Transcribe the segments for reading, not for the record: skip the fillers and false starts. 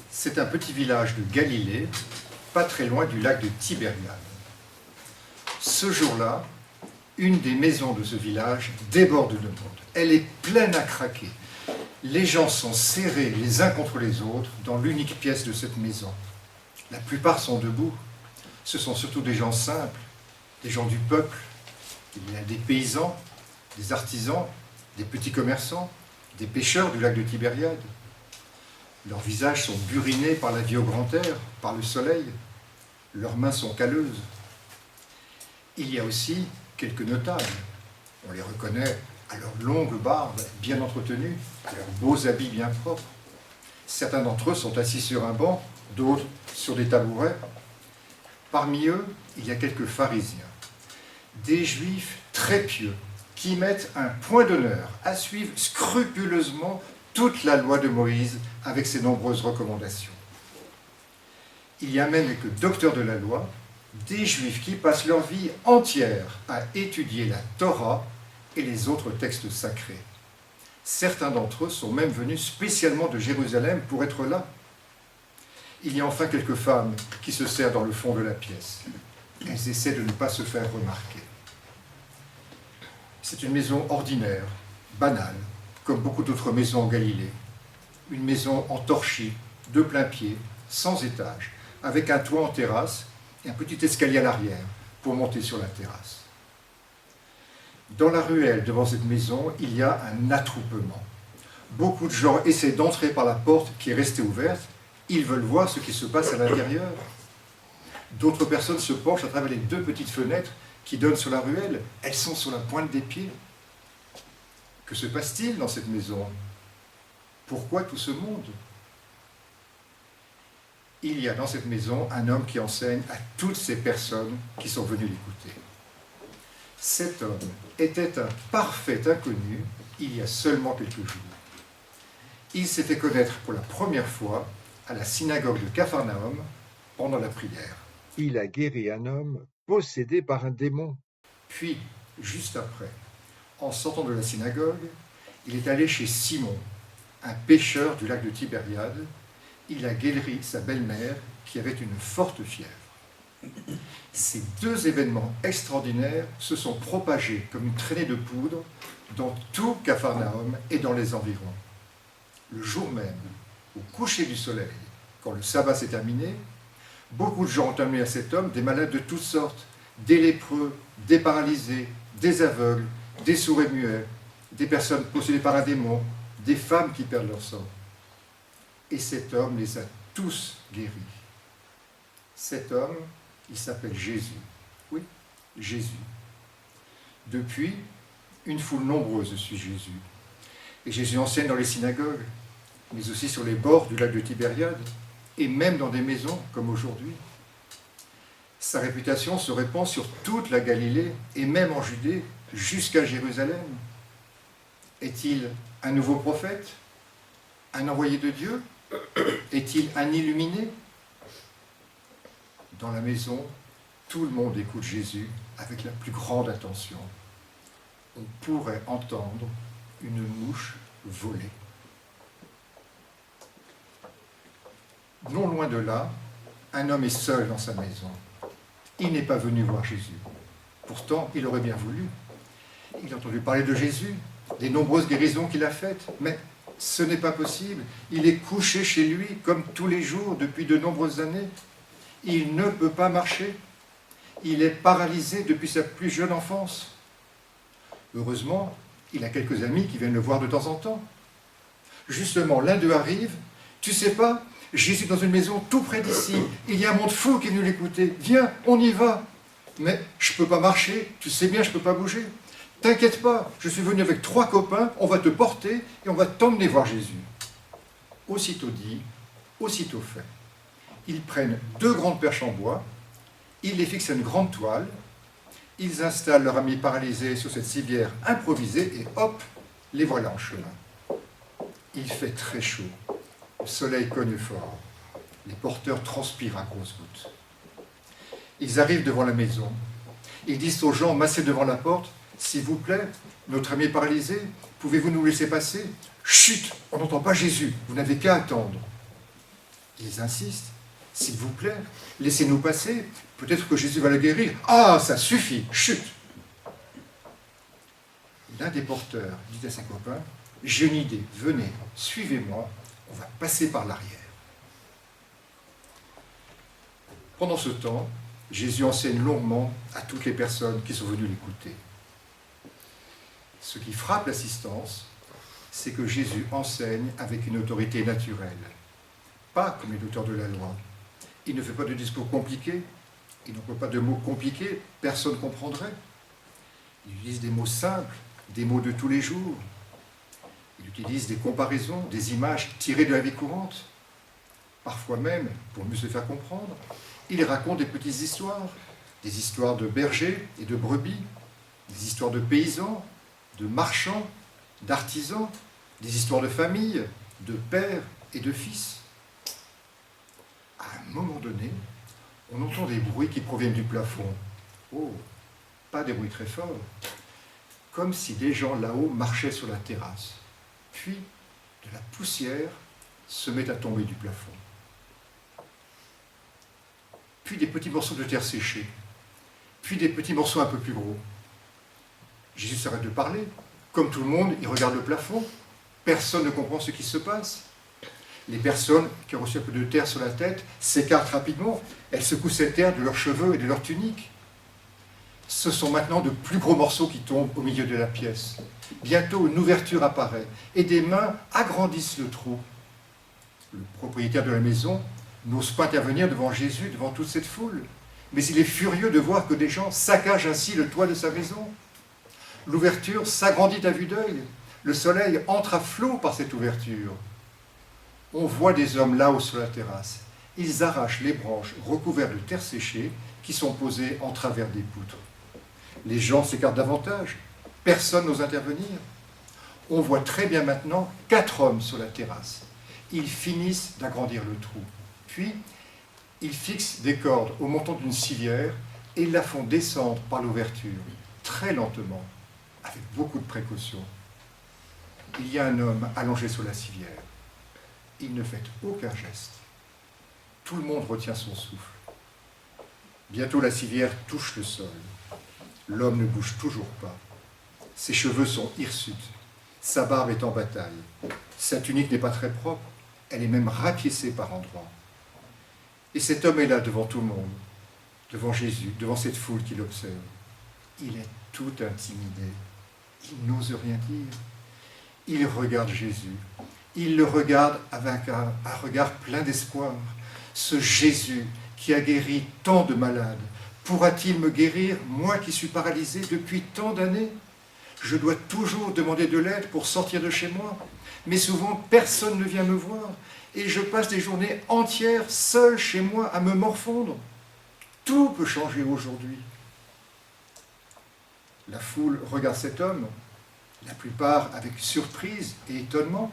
C'est un petit village de Galilée, pas très loin du lac de Tibériade. Ce jour-là, une des maisons de ce village déborde de monde. Elle est pleine à craquer. Les gens sont serrés les uns contre les autres dans l'unique pièce de cette maison. La plupart sont debout. Ce sont surtout des gens simples, des gens du peuple. Il y a des paysans, des artisans, des petits commerçants, des pêcheurs du lac de Tibériade. Leurs visages sont burinés par la vie au grand air, par le soleil. Leurs mains sont calleuses. Il y a aussi quelques notables. On les reconnaît à leurs longues barbes bien entretenues, à leurs beaux habits bien propres. Certains d'entre eux sont assis sur un banc, d'autres sur des tabourets. Parmi eux, il y a quelques pharisiens, des juifs très pieux, qui mettent un point d'honneur à suivre scrupuleusement toute la loi de Moïse avec ses nombreuses recommandations. Il y a même quelques docteurs de la loi, des juifs qui passent leur vie entière à étudier la Torah et les autres textes sacrés. Certains d'entre eux sont même venus spécialement de Jérusalem pour être là. Il y a enfin quelques femmes qui se serrent dans le fond de la pièce. Elles essaient de ne pas se faire remarquer. C'est une maison ordinaire, banale, comme beaucoup d'autres maisons en Galilée. Une maison en torchis, de plein pied, sans étage, avec un toit en terrasse et un petit escalier à l'arrière pour monter sur la terrasse. Dans la ruelle devant cette maison, il y a un attroupement. Beaucoup de gens essaient d'entrer par la porte qui est restée ouverte. Ils veulent voir ce qui se passe à l'intérieur. D'autres personnes se penchent à travers les deux petites fenêtres qui donnent sur la ruelle. Elles sont sur la pointe des pieds. Que se passe-t-il dans cette maison? Pourquoi tout ce monde? Il y a dans cette maison un homme qui enseigne à toutes ces personnes qui sont venues l'écouter. Cet homme était un parfait inconnu il y a seulement quelques jours. Il s'est fait connaître pour la première fois à la synagogue de Capharnaüm pendant la prière. Il a guéri un homme possédé par un démon. Puis, juste après, en sortant de la synagogue, il est allé chez Simon, un pêcheur du lac de Tibériade. Il a guéri sa belle-mère qui avait une forte fièvre. Ces deux événements extraordinaires se sont propagés comme une traînée de poudre dans tout Capharnaüm et dans les environs. Le jour même, au coucher du soleil, quand le sabbat s'est terminé, beaucoup de gens ont amené à cet homme des malades de toutes sortes, des lépreux, des paralysés, des aveugles, des sourds et muets, des personnes possédées par un démon, des femmes qui perdent leur sang. Et cet homme les a tous guéris. Cet homme, il s'appelle Jésus. Oui, Jésus. Depuis, une foule nombreuse suit Jésus. Et Jésus enseigne dans les synagogues, mais aussi sur les bords du lac de Tibériade, et même dans des maisons comme aujourd'hui. Sa réputation se répand sur toute la Galilée, et même en Judée, jusqu'à Jérusalem. Est-il un nouveau prophète? Un envoyé de Dieu? Est-il un illuminé? Dans la maison, tout le monde écoute Jésus avec la plus grande attention. On pourrait entendre une mouche voler. Non loin de là, un homme est seul dans sa maison. Il n'est pas venu voir Jésus. Pourtant, il aurait bien voulu. Il a entendu parler de Jésus, des nombreuses guérisons qu'il a faites, mais ce n'est pas possible. Il est couché chez lui comme tous les jours depuis de nombreuses années. Il ne peut pas marcher. Il est paralysé depuis sa plus jeune enfance. Heureusement, il a quelques amis qui viennent le voir de temps en temps. Justement, l'un d'eux arrive. Tu sais pas, Jésus est dans une maison tout près d'ici. Il y a un monde fou qui est venu l'écouter. Viens, on y va. Mais je ne peux pas marcher. Tu sais bien, je ne peux pas bouger. T'inquiète pas, je suis venu avec 3 copains. On va te porter et on va t'emmener voir Jésus. Aussitôt dit, aussitôt fait. Ils prennent 2 grandes perches en bois, ils les fixent à une grande toile, ils installent leur ami paralysé sur cette civière improvisée et hop, les voilà en chemin. Il fait très chaud, le soleil cogne fort, les porteurs transpirent à grosses gouttes. Ils arrivent devant la maison, ils disent aux gens massés devant la porte, « S'il vous plaît, notre ami est paralysé, pouvez-vous nous laisser passer ?»« Chut, on n'entend pas Jésus, vous n'avez qu'à attendre. » Ils insistent. S'il vous plaît, laissez-nous passer. Peut-être que Jésus va le guérir. Ah, ça suffit, chut. L'un des porteurs dit à ses copains, j'ai une idée, venez, suivez-moi, on va passer par l'arrière. Pendant ce temps, Jésus enseigne longuement à toutes les personnes qui sont venues l'écouter. Ce qui frappe l'assistance, c'est que Jésus enseigne avec une autorité naturelle, pas comme les docteurs de la loi. Il ne fait pas de discours compliqués, il n'emploie pas de mots compliqués, personne ne comprendrait. Il utilise des mots simples, des mots de tous les jours. Il utilise des comparaisons, des images tirées de la vie courante. Parfois même, pour mieux se faire comprendre, il raconte des petites histoires, des histoires de bergers et de brebis, des histoires de paysans, de marchands, d'artisans, des histoires de famille, de pères et de fils. À un moment donné, on entend des bruits qui proviennent du plafond. Oh, pas des bruits très forts, comme si des gens là-haut marchaient sur la terrasse. Puis, de la poussière se met à tomber du plafond. Puis des petits morceaux de terre séchée. Puis des petits morceaux un peu plus gros. Jésus s'arrête de parler. Comme tout le monde, il regarde le plafond. Personne ne comprend ce qui se passe. Les personnes qui ont reçu un peu de terre sur la tête s'écartent rapidement. Elles secouent cette terre de leurs cheveux et de leurs tuniques. Ce sont maintenant de plus gros morceaux qui tombent au milieu de la pièce. Bientôt, une ouverture apparaît et des mains agrandissent le trou. Le propriétaire de la maison n'ose pas intervenir devant Jésus, devant toute cette foule. Mais il est furieux de voir que des gens saccagent ainsi le toit de sa maison. L'ouverture s'agrandit à vue d'œil. Le soleil entre à flot par cette ouverture. On voit des hommes là-haut sur la terrasse. Ils arrachent les branches recouvertes de terre séchée qui sont posées en travers des poutres. Les gens s'écartent davantage. Personne n'ose intervenir. On voit très bien maintenant 4 hommes sur la terrasse. Ils finissent d'agrandir le trou. Puis, ils fixent des cordes au montant d'une civière et la font descendre par l'ouverture, très lentement, avec beaucoup de précaution. Il y a un homme allongé sur la civière. Il ne fait aucun geste. Tout le monde retient son souffle. Bientôt la civière touche le sol. L'homme ne bouge toujours pas. Ses cheveux sont hirsutes. Sa barbe est en bataille. Sa tunique n'est pas très propre. Elle est même rapiécée par endroits. Et cet homme est là devant tout le monde, devant Jésus, devant cette foule qui l'observe. Il est tout intimidé. Il n'ose rien dire. Il regarde Jésus. Il le regarde avec un regard plein d'espoir. Ce Jésus qui a guéri tant de malades, pourra-t-il me guérir, moi qui suis paralysé depuis tant d'années? Je dois toujours demander de l'aide pour sortir de chez moi. Mais souvent, personne ne vient me voir. Et je passe des journées entières seul chez moi à me morfondre. Tout peut changer aujourd'hui. La foule regarde cet homme, la plupart avec surprise et étonnement,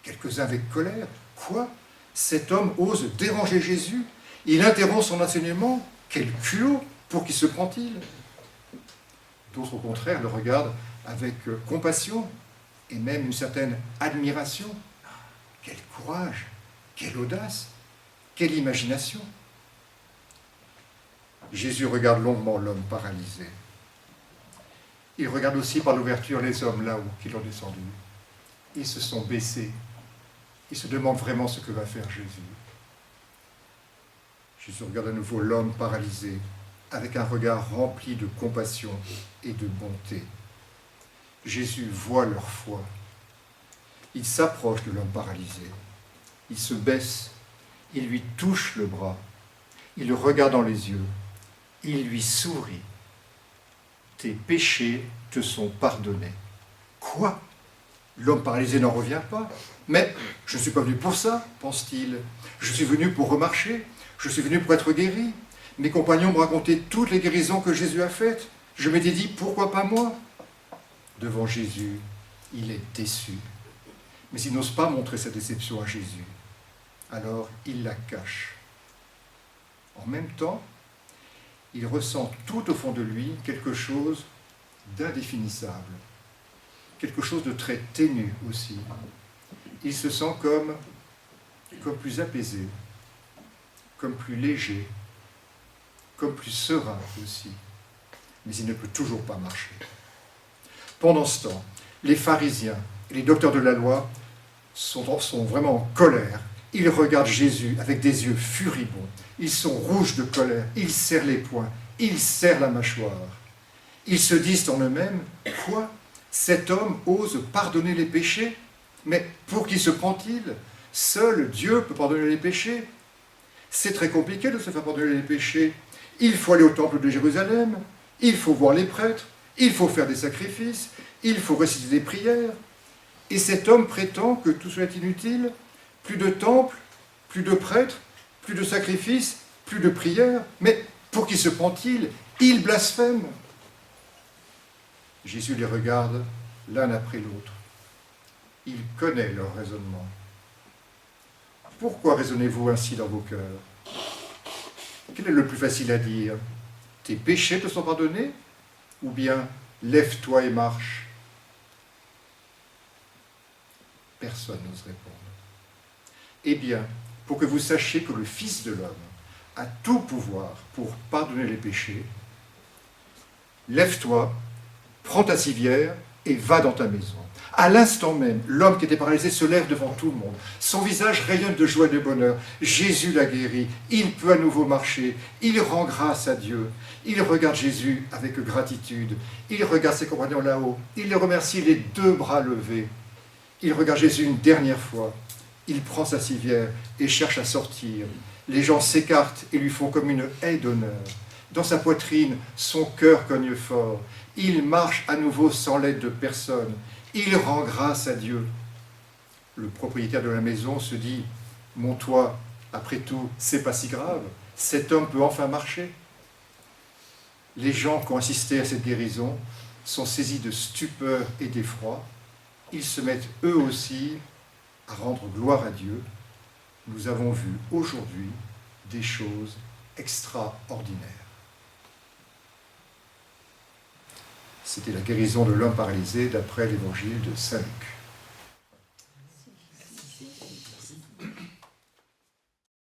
quelques-uns avec colère. Quoi? Cet homme ose déranger Jésus? Il interrompt son enseignement? Quel culot! Pour qui se prend-il? D'autres, au contraire, le regardent avec compassion et même une certaine admiration. Quel courage! Quelle audace! Quelle imagination! Jésus regarde longuement l'homme paralysé. Il regarde aussi par l'ouverture les hommes là-haut qui l'ont descendu. Ils se sont baissés. Ils se demandent vraiment ce que va faire Jésus. Jésus regarde à nouveau l'homme paralysé avec un regard rempli de compassion et de bonté. Jésus voit leur foi. Il s'approche de l'homme paralysé. Il se baisse. Il lui touche le bras. Il le regarde dans les yeux. Il lui sourit. Tes péchés te sont pardonnés. Quoi? L'homme paralysé n'en revient pas. Mais je ne suis pas venu pour ça, pense-t-il. Je suis venu pour remarcher. Je suis venu pour être guéri. Mes compagnons me racontaient toutes les guérisons que Jésus a faites. Je m'étais dit, pourquoi pas moi? Devant Jésus, il est déçu. Mais il n'ose pas montrer sa déception à Jésus. Alors, il la cache. En même temps, il ressent tout au fond de lui quelque chose d'indéfinissable. Quelque chose de très ténu aussi. Il se sent comme comme plus apaisé, comme plus léger, comme plus serein aussi. Mais il ne peut toujours pas marcher. Pendant ce temps, les pharisiens et les docteurs de la loi sont vraiment en colère. Ils regardent Jésus avec des yeux furibonds. Ils sont rouges de colère. Ils serrent les poings. Ils serrent la mâchoire. Ils se disent en eux-mêmes, « Quoi ? Cet homme ose pardonner les péchés ? Mais pour qui se prend-il ? Seul Dieu peut pardonner les péchés. C'est très compliqué de se faire pardonner les péchés. Il faut aller au temple de Jérusalem, il faut voir les prêtres, il faut faire des sacrifices, il faut réciter des prières. Et cet homme prétend que tout cela est inutile. Plus de temple, plus de prêtres, plus de sacrifices, plus de prières. Mais pour qui se prend-il ? Il blasphème. » Jésus les regarde l'un après l'autre. Il connaît leur raisonnement. Pourquoi raisonnez-vous ainsi dans vos cœurs ? Quel est le plus facile à dire ? Tes péchés te sont pardonnés ? Ou bien lève-toi et marche ? Personne n'ose répondre. Eh bien, pour que vous sachiez que le Fils de l'homme a tout pouvoir pour pardonner les péchés, lève-toi, prends ta civière et va dans ta maison. À l'instant même, l'homme qui était paralysé se lève devant tout le monde. Son visage rayonne de joie et de bonheur. Jésus l'a guéri. Il peut à nouveau marcher. Il rend grâce à Dieu. Il regarde Jésus avec gratitude. Il regarde ses compagnons là-haut. Il les remercie les deux bras levés. Il regarde Jésus une dernière fois. Il prend sa civière et cherche à sortir. Les gens s'écartent et lui font comme une haie d'honneur. Dans sa poitrine, son cœur cogne fort. Il marche à nouveau sans l'aide de personne. Il rend grâce à Dieu. Le propriétaire de la maison se dit « Mon toit, après tout, c'est pas si grave. Cet homme peut enfin marcher. » Les gens qui ont assisté à cette guérison sont saisis de stupeur et d'effroi. Ils se mettent eux aussi à rendre gloire à Dieu. Nous avons vu aujourd'hui des choses extraordinaires. C'était la guérison de l'homme paralysé d'après l'évangile de Saint Luc.